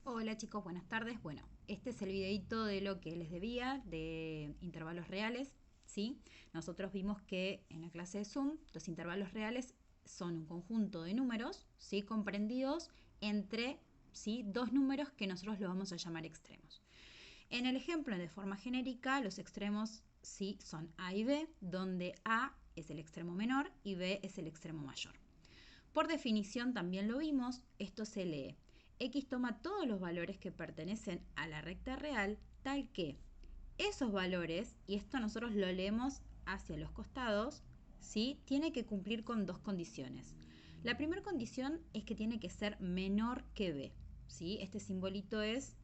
Hola chicos, buenas tardes. Bueno, este es el videito de lo que les debía de intervalos reales, ¿sí? Nosotros vimos que en la clase de Zoom los intervalos reales son un conjunto de números, ¿sí? Comprendidos entre, ¿sí? Dos números que nosotros los vamos a llamar extremos. En el ejemplo, de forma genérica, los extremos, ¿sí? Son A y B, donde A es el extremo menor y B es el extremo mayor. Por definición también lo vimos, esto se lee. X toma todos los valores que pertenecen a la recta real, tal que esos valores, y esto nosotros lo leemos hacia los costados, ¿sí? Tiene que cumplir con dos condiciones. La primera condición es que tiene que ser menor que B, ¿sí? Este simbolito es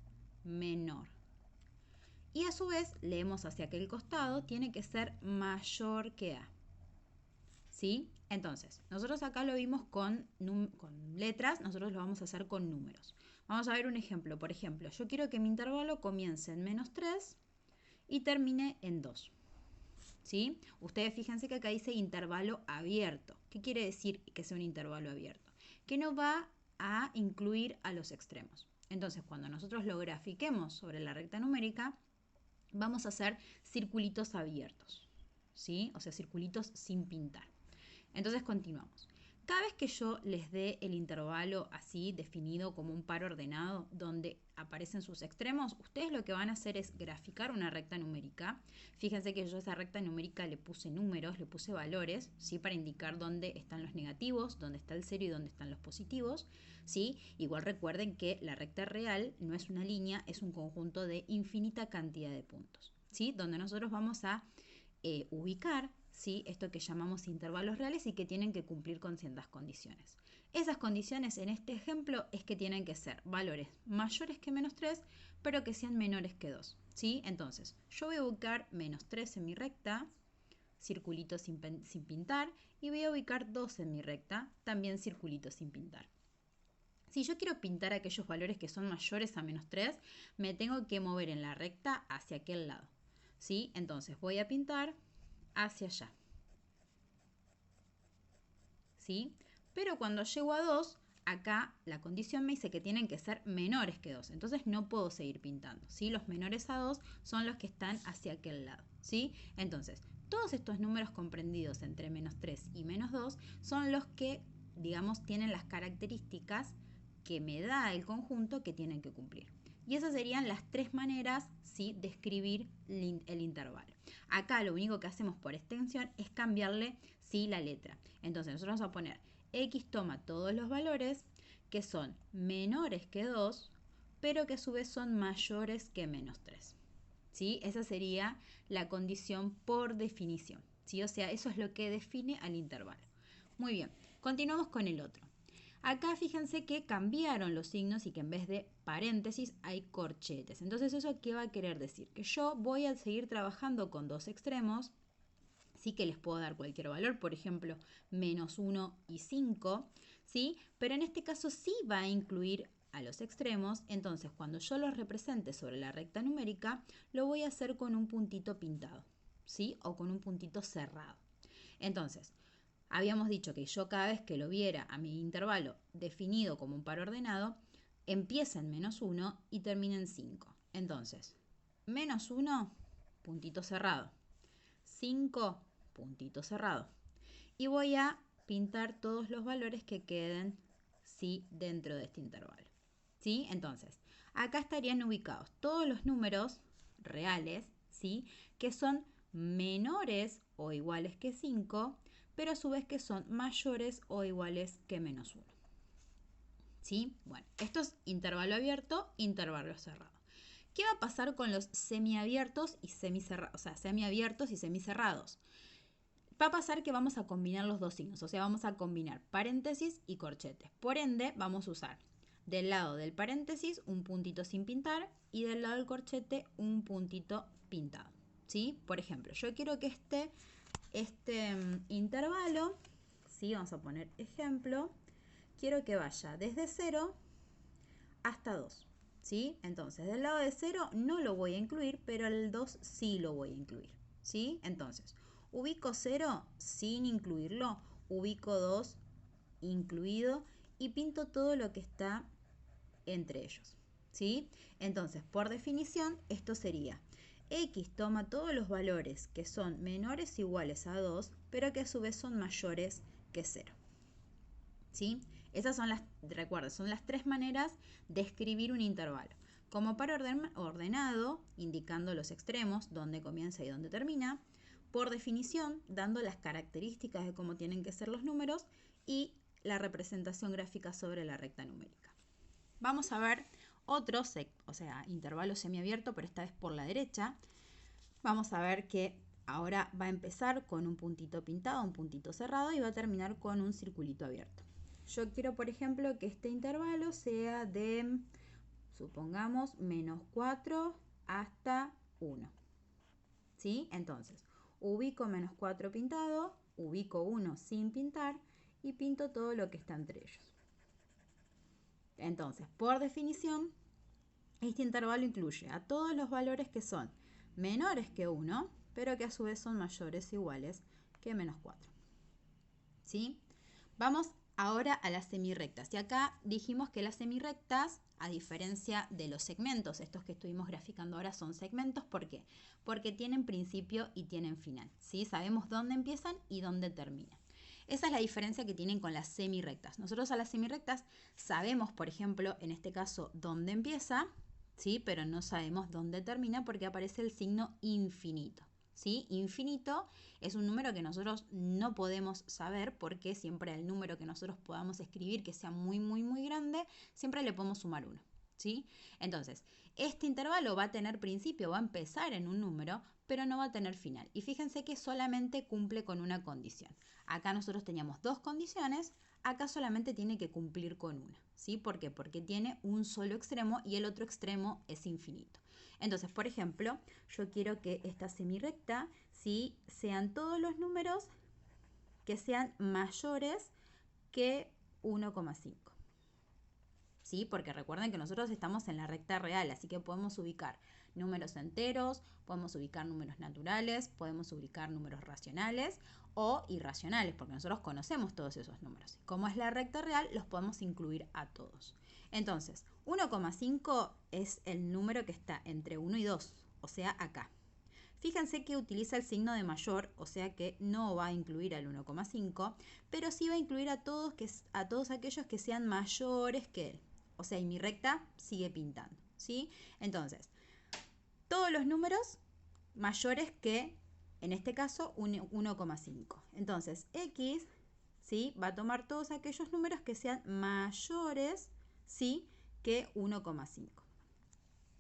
menor. Y a su vez, leemos hacia aquel costado, tiene que ser mayor que A. ¿Sí? Entonces, nosotros acá lo vimos con letras, nosotros lo vamos a hacer con números. Vamos a ver un ejemplo. Por ejemplo, yo quiero que mi intervalo comience en -3 y termine en 2. ¿Sí? Ustedes fíjense que acá dice intervalo abierto. ¿Qué quiere decir que sea un intervalo abierto? Que no va a incluir a los extremos. Entonces, cuando nosotros lo grafiquemos sobre la recta numérica, vamos a hacer circulitos abiertos. ¿Sí? O sea, circulitos sin pintar. Entonces continuamos. Cada vez que yo les dé el intervalo así definido como un par ordenado donde aparecen sus extremos, ustedes lo que van a hacer es graficar una recta numérica. Fíjense que yo a esa recta numérica le puse números, le puse valores, ¿sí? Para indicar dónde están los negativos, dónde está el cero y dónde están los positivos, ¿sí? Igual recuerden que la recta real no es una línea, es un conjunto de infinita cantidad de puntos, ¿sí? Donde nosotros vamos a ubicar, ¿sí? Esto que llamamos intervalos reales y que tienen que cumplir con ciertas condiciones. Esas condiciones en este ejemplo es que tienen que ser valores mayores que -3, pero que sean menores que 2. ¿Sí? Entonces, yo voy a ubicar -3 en mi recta, circulito sin pintar, y voy a ubicar 2 en mi recta, también circulito sin pintar. Si yo quiero pintar aquellos valores que son mayores a -3, me tengo que mover en la recta hacia aquel lado. ¿Sí? Entonces voy a pintar hacia allá. ¿Sí? Pero cuando llego a 2, acá la condición me dice que tienen que ser menores que 2. Entonces no puedo seguir pintando. ¿Sí? Los menores a 2 son los que están hacia aquel lado. ¿Sí? Entonces, todos estos números comprendidos entre -3 y -2 son los que, digamos, tienen las características que me da el conjunto que tienen que cumplir. Y esas serían las tres maneras, ¿sí? De escribir el intervalo. Acá lo único que hacemos por extensión es cambiarle, ¿sí? La letra. Entonces nosotros vamos a poner X toma todos los valores que son menores que 2, pero que a su vez son mayores que -3. ¿Sí? Esa sería la condición por definición. ¿Sí? O sea, eso es lo que define al intervalo. Muy bien, continuamos con el otro. Acá fíjense que cambiaron los signos y que en vez de paréntesis hay corchetes. Entonces, ¿eso qué va a querer decir? Que yo voy a seguir trabajando con dos extremos, sí que les puedo dar cualquier valor, por ejemplo, -1 y 5, ¿sí? Pero en este caso sí va a incluir a los extremos, entonces cuando yo los represente sobre la recta numérica, lo voy a hacer con un puntito pintado, ¿sí? O con un puntito cerrado. Entonces, habíamos dicho que yo cada vez que lo viera a mi intervalo definido como un par ordenado, empieza en -1 y termina en 5. Entonces, -1, puntito cerrado. 5, puntito cerrado. Y voy a pintar todos los valores que queden, ¿sí? Dentro de este intervalo. ¿Sí? Entonces, acá estarían ubicados todos los números reales, ¿sí? Que son menores o iguales que 5, pero a su vez que son mayores o iguales que -1. ¿Sí? Bueno, esto es intervalo abierto, intervalo cerrado. ¿Qué va a pasar con los semiabiertos y semicerrados? O sea, semiabiertos y semicerrados. Va a pasar que vamos a combinar los dos signos, o sea, vamos a combinar paréntesis y corchetes. Por ende, vamos a usar del lado del paréntesis un puntito sin pintar y del lado del corchete un puntito pintado. ¿Sí? Por ejemplo, yo quiero que este intervalo, ¿sí? Vamos a poner ejemplo, quiero que vaya desde 0 hasta 2. ¿Sí? Entonces, del lado de 0 no lo voy a incluir, pero el 2 sí lo voy a incluir. ¿Sí? Entonces, ubico 0 sin incluirlo, ubico 2 incluido y pinto todo lo que está entre ellos. ¿sí? Entonces, por definición, esto sería x toma todos los valores que son menores o iguales a 2, pero que a su vez son mayores que 0. ¿Sí? Esas son recuerda, son las tres maneras de escribir un intervalo. Como par ordenado, indicando los extremos, dónde comienza y dónde termina. Por definición, dando las características de cómo tienen que ser los números y la representación gráfica sobre la recta numérica. Vamos a ver otro, intervalo semiabierto, pero esta vez por la derecha. Vamos a ver que ahora va a empezar con un puntito pintado, un puntito cerrado y va a terminar con un circulito abierto. Yo quiero, por ejemplo, que este intervalo sea de, supongamos, menos 4 hasta 1. ¿Sí? Entonces, ubico menos 4 pintado, ubico 1 sin pintar y pinto todo lo que está entre ellos. Entonces, por definición, este intervalo incluye a todos los valores que son menores que 1, pero que a su vez son mayores o iguales que menos 4. ¿Sí? Vamos ahora a las semirrectas. Y acá dijimos que las semirrectas, a diferencia de los segmentos, estos que estuvimos graficando ahora son segmentos. ¿Por qué? Porque tienen principio y tienen final. ¿Sí? Sabemos dónde empiezan y dónde terminan. Esa es la diferencia que tienen con las semirrectas. Nosotros a las semirrectas sabemos, por ejemplo, en este caso, dónde empieza, ¿sí? Pero no sabemos dónde termina porque aparece el signo infinito. ¿Sí? Infinito es un número que nosotros no podemos saber porque siempre al número que nosotros podamos escribir que sea muy, muy, muy grande, siempre le podemos sumar 1. ¿Sí? Entonces, este intervalo va a tener principio, va a empezar en un número, pero no va a tener final. Y fíjense que solamente cumple con una condición. Acá nosotros teníamos dos condiciones, acá solamente tiene que cumplir con una. ¿Sí? ¿Por qué? Porque tiene un solo extremo y el otro extremo es infinito. Entonces, por ejemplo, yo quiero que esta semirrecta, ¿sí?, sean todos los números que sean mayores que 1,5. ¿Sí? Porque recuerden que nosotros estamos en la recta real, así que podemos ubicar números enteros, podemos ubicar números naturales, podemos ubicar números racionales o irracionales, porque nosotros conocemos todos esos números. Como es la recta real, los podemos incluir a todos. Entonces, 1,5 es el número que está entre 1 y 2, o sea, acá. Fíjense que utiliza el signo de mayor, o sea que no va a incluir al 1,5, pero sí va a incluir a todos aquellos que sean mayores que él. O sea, y mi recta sigue pintando, ¿sí? Entonces, todos los números mayores que, en este caso, 1,5. Entonces, X, ¿sí?, va a tomar todos aquellos números que sean mayores, ¿sí?, que 1,5.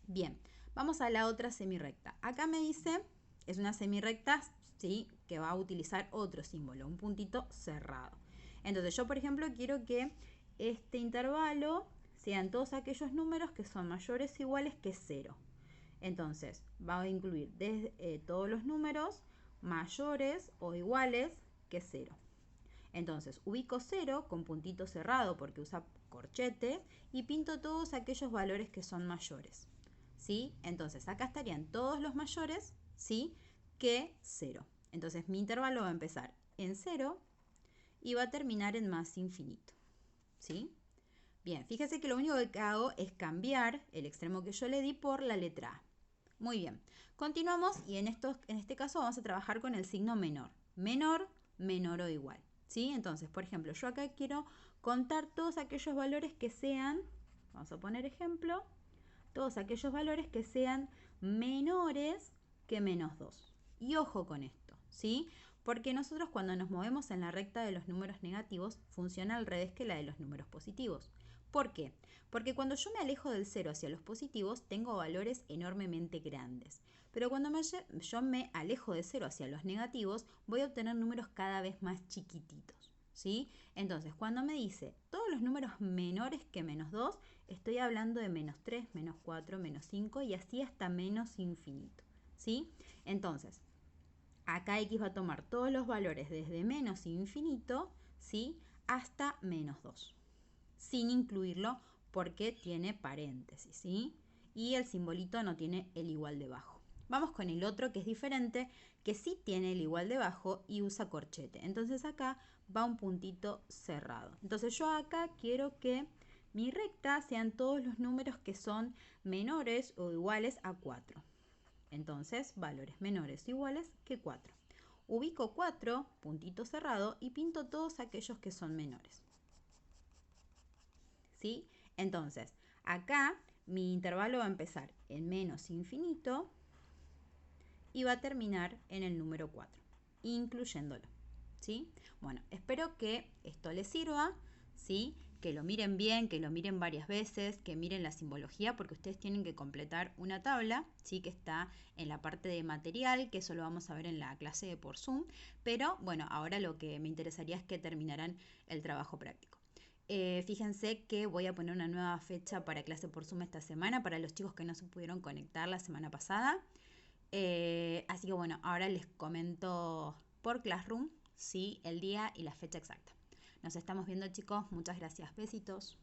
Bien, vamos a la otra semirrecta. Acá me dice, es una semirrecta, ¿sí?, que va a utilizar otro símbolo, un puntito cerrado. Entonces, yo, por ejemplo, quiero que este intervalo sean todos aquellos números que son mayores o iguales que 0. Entonces, va a incluir todos los números mayores o iguales que 0. Entonces, ubico 0 con puntito cerrado porque usa corchete y pinto todos aquellos valores que son mayores. ¿Sí? Entonces, acá estarían todos los mayores, ¿sí?, que 0. Entonces, mi intervalo va a empezar en 0 y va a terminar en más infinito. ¿Sí? Bien, fíjese que lo único que hago es cambiar el extremo que yo le di por la letra A. Muy bien. Continuamos y en este caso vamos a trabajar con el signo menor. Menor, menor o igual. ¿Sí? Entonces, por ejemplo, yo acá quiero contar todos aquellos valores que sean, vamos a poner ejemplo, todos aquellos valores que sean menores que menos 2. Y ojo con esto, ¿sí? Porque nosotros cuando nos movemos en la recta de los números negativos funciona al revés que la de los números positivos. ¿Por qué? Porque cuando yo me alejo del 0 hacia los positivos tengo valores enormemente grandes. Pero cuando yo me alejo de 0 hacia los negativos voy a obtener números cada vez más chiquititos. ¿Sí? Entonces, cuando me dice todos los números menores que menos 2, estoy hablando de menos 3, menos 4, menos 5 y así hasta menos infinito. ¿Sí? Entonces, acá X va a tomar todos los valores desde menos infinito, ¿sí?, hasta menos 2, sin incluirlo porque tiene paréntesis, ¿sí? Y el simbolito no tiene el igual debajo. Vamos con el otro que es diferente, que sí tiene el igual debajo y usa corchete. Entonces acá va un puntito cerrado. Entonces yo acá quiero que mi recta sean todos los números que son menores o iguales a 4. Entonces, valores menores o iguales que 4. Ubico 4, puntito cerrado, y pinto todos aquellos que son menores. ¿Sí? Entonces, acá mi intervalo va a empezar en menos infinito y va a terminar en el número 4, incluyéndolo. ¿Sí? Bueno, espero que esto les sirva, ¿sí? Que lo miren bien, que lo miren varias veces, que miren la simbología, porque ustedes tienen que completar una tabla, ¿sí? Que está en la parte de material, que eso lo vamos a ver en la clase de por Zoom, pero bueno, ahora lo que me interesaría es que terminaran el trabajo práctico. Fíjense que voy a poner una nueva fecha para clase por Zoom esta semana, para los chicos que no se pudieron conectar la semana pasada. Así que bueno, ahora les comento por Classroom, sí, el día y la fecha exacta. Nos estamos viendo, chicos. Muchas gracias. Besitos.